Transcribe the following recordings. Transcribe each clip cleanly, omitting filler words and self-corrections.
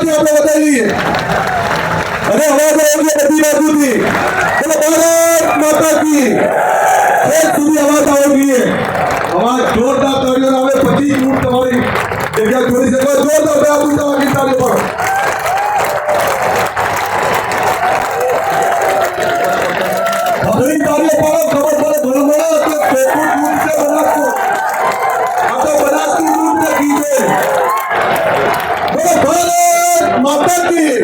જોરદારથી આપણે વધારી લઈએ અને અવાજ આવશે બધી બાજુથી. બોલો ભારત માતા કી જય સુધી અવાજ આવવો જોઈએ. અવાજ જોરદાર તાળીઓ આવે પછી હું તમારી જગ્યા છોડી શકો. જોરદાર બે આપું વાગી તાળીઓ પાડો. ખબરી તાળીઓ પાડો. ખબર પડે ભણમણા તો પેટનું દૂધ છે બનાસતું. આ તો બનાસતું દૂધ નથી છે. બોલો ભારત માતા કી.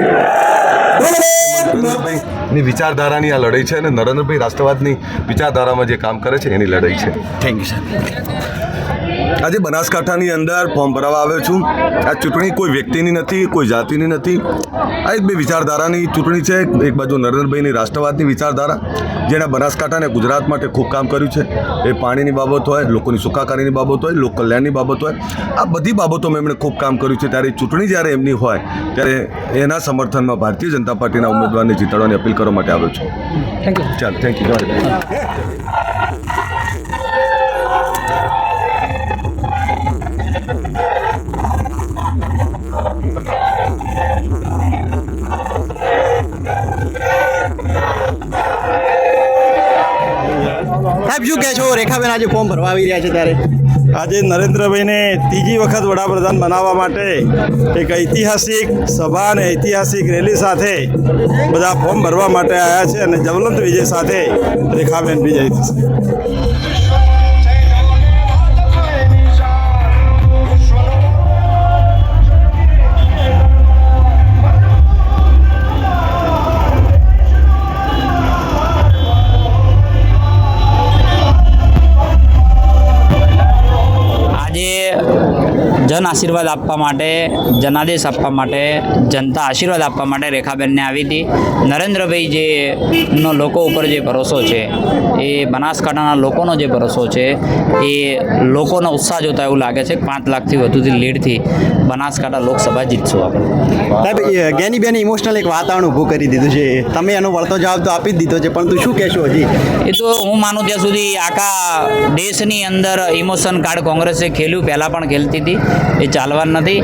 નરેન્દ્રભાઈની વિચારધારાની આ લડાઈ છે અને નરેન્દ્રભાઈ રાષ્ટ્રવાદની વિચારધારામાં જે કામ કરે છે એની લડાઈ છે. Thank you sir. આજે બનાસકાંઠાની અંદર ફોર્મ ભરાવા આવ્યો છું. આ ચૂંટણી કોઈ વ્યક્તિની નથી, કોઈ જાતિની નથી. આ એક બે વિચારધારાની ચૂંટણી છે. એક બાજુ નરેન્દ્રભાઈની રાષ્ટ્રવાદની વિચારધારા, જેણે બનાસકાંઠા અને ગુજરાત માટે ખૂબ કામ કર્યું છે. એ પાણીની બાબત હોય, લોકોની સુખાકારીની બાબત હોય, લોક કલ્યાણની બાબત હોય, આ બધી બાબતોમાં એમણે ખૂબ કામ કર્યું છે. ત્યારે ચૂંટણી જ્યારે એમની હોય ત્યારે એના સમર્થનમાં ભારતીય જનતા પાર્ટીના ઉમેદવારને જીતાડવાની અપીલ કરવા માટે આવ્યો છું. Thank you. ચાલો, થેન્ક યુ. સાહેબ શું કહેશો, રેખાબેન આજે ફોર્મ ભરવા આવી રહ્યા છે ત્યારે? આજે નરેન્દ્રભાઈને ત્રીજી વખત વડાપ્રધાન બનાવવા માટે એક ઐતિહાસિક સભા અને ઐતિહાસિક રેલી સાથે બધા ફોર્મ ભરવા માટે આવ્યા છે અને જ્વલંત વિજય સાથે રેખાબેન વિજય થશે. જન આશીર્વાદ આપવા માટે, જનાદેશ આપવા માટે, જનતા આશીર્વાદ આપવા માટે રેખાબેનને આવી હતી. નરેન્દ્રભાઈ જે નો લોકો ઉપર જે ભરોસો છે, એ બનાસકાંઠાના લોકોનો જે ભરોસો છે, એ લોકોનો ઉત્સાહ જોતા એવું લાગે છે. 5 લાખથી વધુથી લીડથી બનાસકાંઠા લોકસભા જીતશું આપણે. સાહેબ જ્ઞાનીબેન ઇમોશનલ એક વાતાવરણ ઊભું કરી દીધું છે. તમે એનો વળતો જવાબ તો આપી જ દીધો છે, પરંતુ શું કહેશો હજી? એ તો હું માનું ત્યાં સુધી આખા દેશની અંદર ઇમોશન કાર્ડ કોંગ્રેસે ખેલ્યું, પહેલાં પણ ખેલતી હતી. એ ચાલવાનું નથી.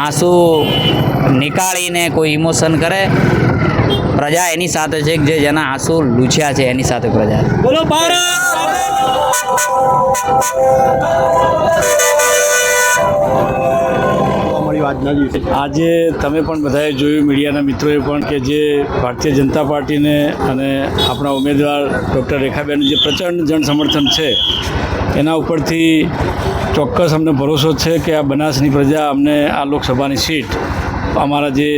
આંસુ નીકાળીને કોઈ ઇમોશન કરે, પ્રજા એની સાથે છે. જે જેના આંસુ લૂછ્યા છે એની સાથે પ્રજા. બોલો ભારત. આજે તમે પણ બધાએ જોયું, મીડિયાના મિત્રોએ પણ, કે જે ભારતીય જનતા પાર્ટીને અને આપણા ઉમેદવાર ડૉક્ટર રેખાબેનનું જે પ્રચંડ જન સમર્થન છે, એના ઉપરથી ચોક્કસ અમને ભરોસો છે કે આ બનાસની પ્રજા અમને આ લોકસભાની સીટ, અમારા જે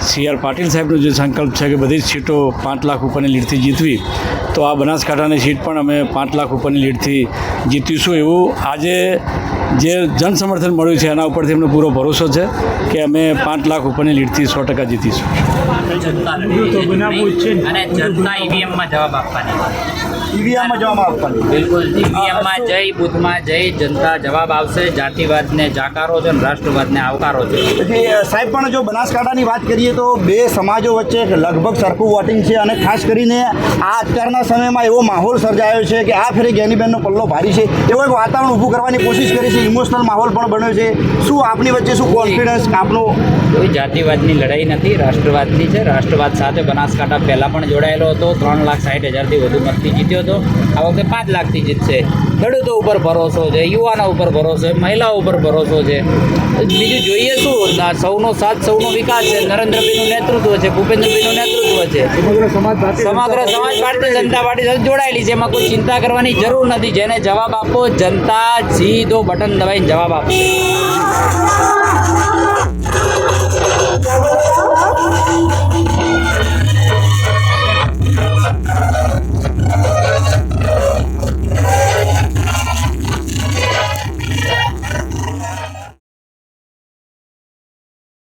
CR પાટીલ સાહેબનો જે સંકલ્પ છે કે બધી જ સીટો 5 લાખ ઉપરની લીડથી જીતવી, તો આ બનાસકાંઠાની સીટ પણ અમે 5 લાખ ઉપરની લીડથી જીતીશું. એવું આજે જે જન સમર્થન મળ્યું છે એના ઉપરથી અમને પૂરો ભરોસો છે કે અમે 5 લાખ ઉપરની લીડથી 100% જીતીશું. અને જનતા ઈવીએમમાં જવાબ આપવાની. ઈવીએમમાં જવાબ આપવાની. બિલકુલ, ઈવીએમમાં જઈ, બુથમાં જઈ જનતા જવાબ આવશે. જાતિવાદને જાકારો છે અને રાષ્ટ્રવાદને આવકારો છે. પછી સાહેબ પણ જો બનાસકાંઠાની વાત કરીએ તો બે સમાજો વચ્ચે લગભગ સરખું વોટિંગ છે અને ખાસ કરીને આ અત્યારના સમયમાં એવો માહોલ સર્જાયો છે કે આ ફેરે જ્ઞાનીબેનનો પલ્લો ભારી છે, એવો એક વાતાવરણ ઊભું કરવાની કોશિશ કરી છે. ઇમોશનલ માહોલ પણ બન્યો છે. શું આપની વચ્ચે શું કોન્ફિડન્સ આપનો? કોઈ જાતિવાદની લડાઈ નથી, રાષ્ટ્રવાદની છે. રાષ્ટ્રવાદ સાથે બનાસકાંઠા પહેલાં પણ જોડાયેલો હતો. 3,60,000થી વધુ મતથી જીત્યો હતો. આ વખતે 5 લાખથી જીતશે. ખેડૂતો ઉપર ભરોસો છે, યુવાનો ઉપર ભરોસો છે, મહિલાઓ ઉપર ભરોસો છે. બીજું જોઈએ શું? સૌનો સાથ, સૌનો વિકાસ છે. નરેન્દ્રભાઈનું નેતૃત્વ છે, ભૂપેન્દ્રભાઈનું નેતૃત્વ છે. સમગ્ર સમાજ ભારતીય જનતા પાર્ટી સાથે જોડાયેલી છે. એમાં કોઈ ચિંતા કરવાની જરૂર નથી. જેને જવાબ આપો, જનતા સીધો બટન દબાઈને જવાબ આપશે.